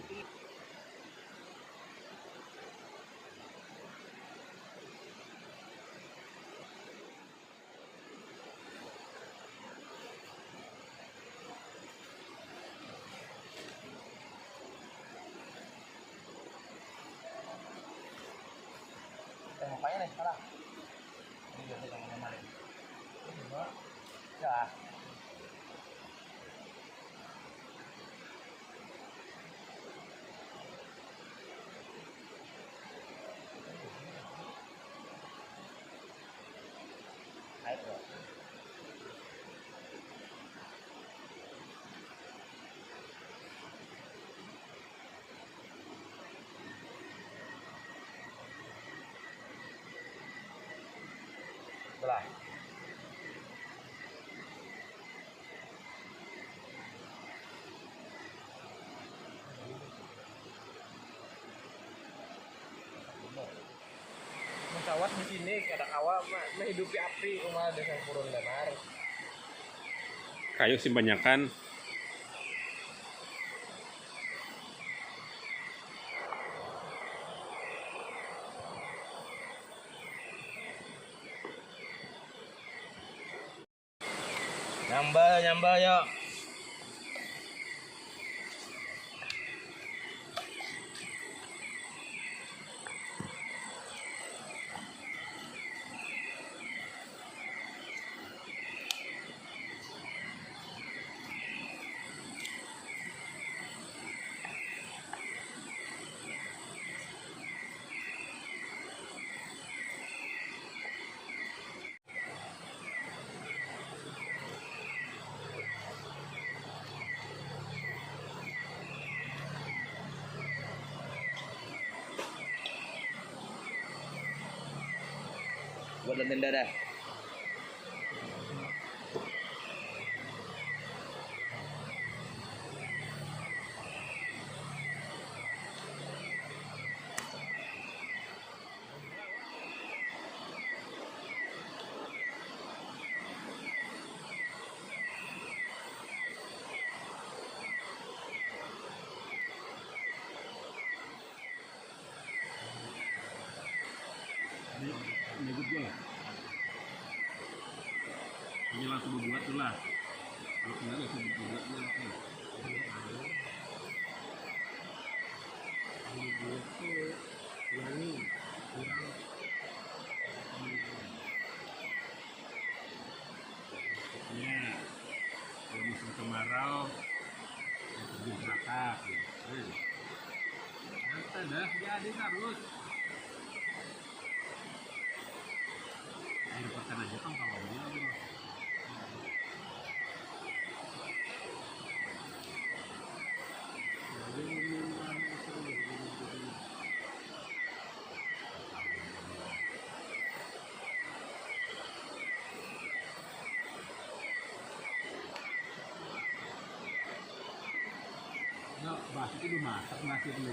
Ngapain nih sekarang? Ini biasa sama kemarin. Ya. Air bro. Belah. Pesawat di sini kadang awal menghidupi api rumah desa Purun Danar. Kayu simbanyakan. Nyambal ya. Buat tenda dah. Nyebut gue lah. Ini langsung dibuat tuh lah. Kalau enggak langsung dibuat tuh lah. Dibuat tuh wangi kurang. Ya, kalau musim kemarau terjun serakah. Nanti dah jadi terus. Air pekan aja kan kalau dia bahas itu dulu masak nasi dulu.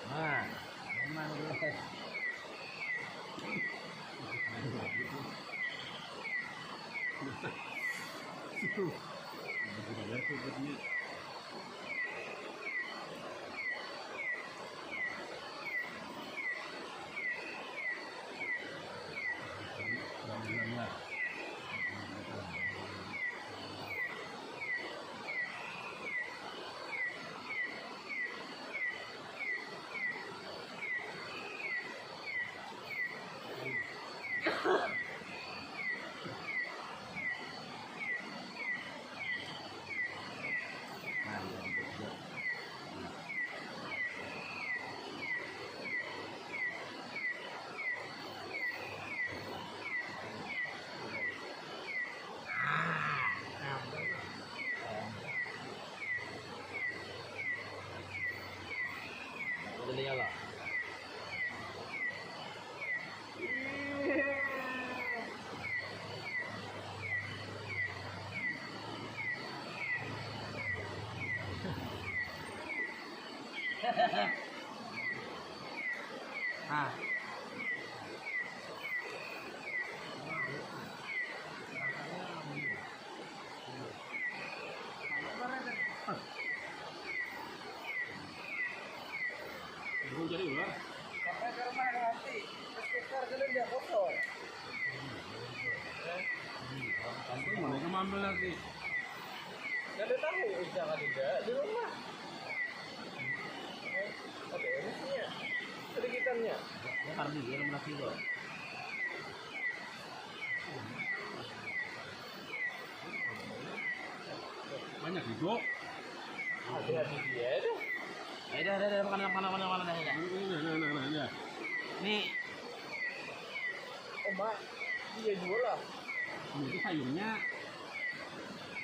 Nah, memang guys. Nah, Belum jadi ular. Sampai ke rumah nanti. Sekitar dulu dia kotor. Sampai mereka ambil lagi. Gak ada tahu jangan tidak di rumah. Ada emisinya. Sedikitannya. ya kardi ya 16 kilo. Banyak juga. Hati-hati dia deh. Ada makan dah. Nah. Nih, Oh mak, dia jual lah. Ini itu sayurnya.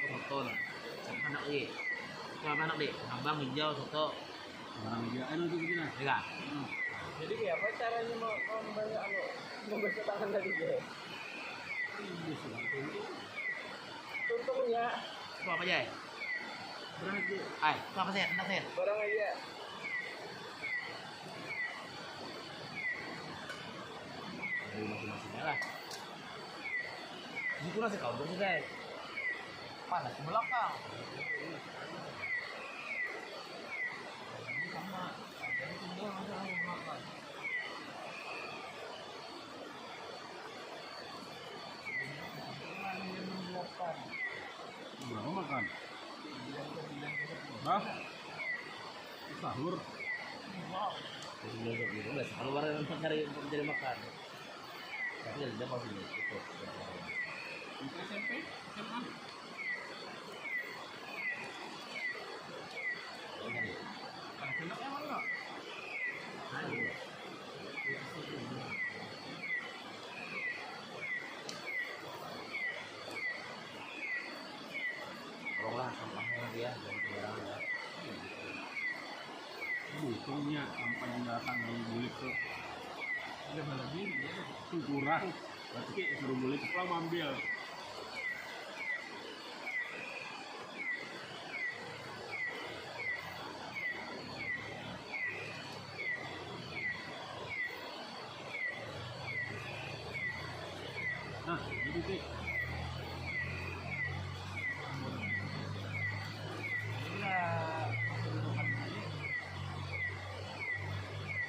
soto lah. Anak deh. Coba anak deh. Abang hijau soto. Barang dia. Itu kita. Ya. Jadi kayak apa caranya mau membayar membasuh tangan tadi dia? Tuntungnya Itu apa aja? berarti Ay, itu apa sih? Entar sih. barang aja. Dari masing-masingnya lah. Itu nasi kau dong guys. Panas ke belakang. Sama. Jadi tinggal masalah makan. Berapa makan? Hah? Sahur. Jadi belajar gitu nggak sih? Kalau orang untuk cari makan. Tapi jadi dia pasti itu. Untuk SMP? SMA? Anak-anak emang enggak? Tolonglah sampahnya dia dari sembarangan ya. Bukunya sampai datang dari bulik tuh. Ada lagi dia tuh kurang. Berarti suruh bulik pulang ambil. Nah, ini sih.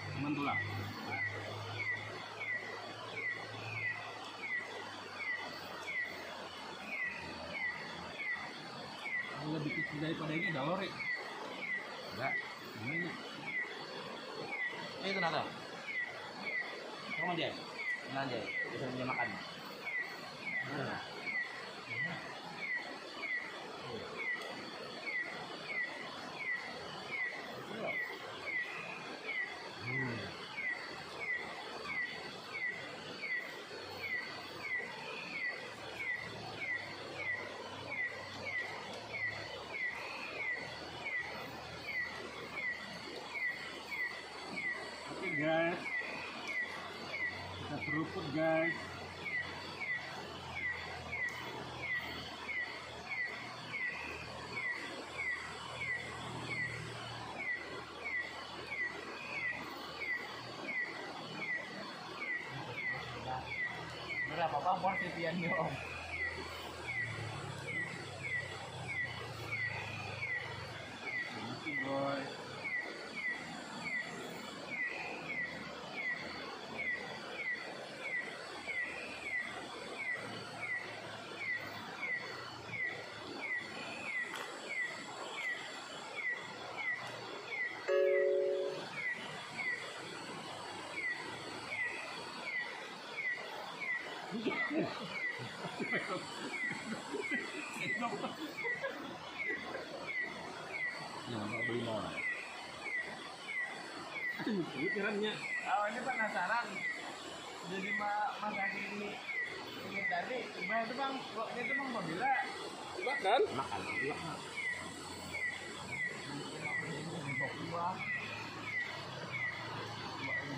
Teman tuh lah. Lebih kecil daripada ini ada lori. Enggak. Gimana? Itu nada. Kamu aja. Mana aja. Bisa punya makan. Nah. Oke guys, kita seruput guys. Berapa bang porsiannya om? Masih boy. Nah, mau beli mau. Pikirannya. Awalnya penasaran. Jadi masak ini tadi, gimana itu bang? Waktu itu bang mau bilang Makan. Makan juga. buah,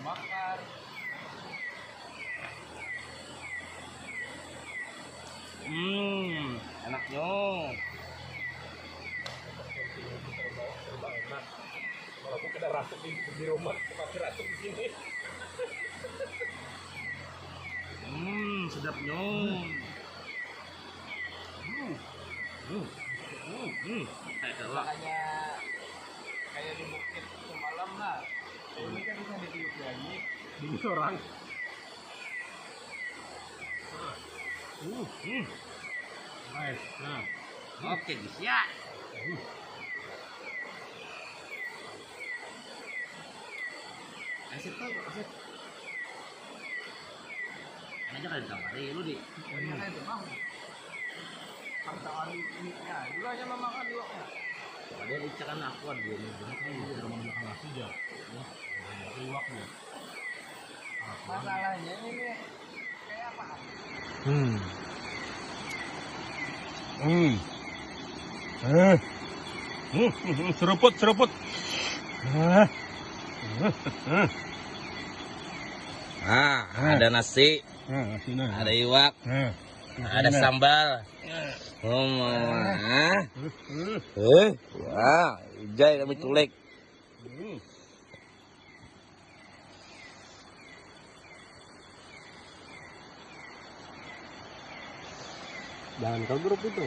bakar. Enaknya. Serba enak. Walaupun kita rasa masuk di rumah pakai ratu di sini. Sedapnya. Kayak makanya kayak di bukit semalam lah. Ini kan bisa ditiup lagi. Ini orang. Nice. Nah. Oke, guys ya. Asyik tuh, asyik. Ini aja kali di kamar lu di. Ternyata itu bang. Hartawan ini-nya. Juga hanya memakan iwaknya. Dia dicakan akuan dia nih. Udah makan nasi aja. Iwaknya. Masalahnya ini kayak apa? Seruput. Ada nasi, ada iwak, ada sambal. Wah, jai kami culik. Jangan kau grup itu.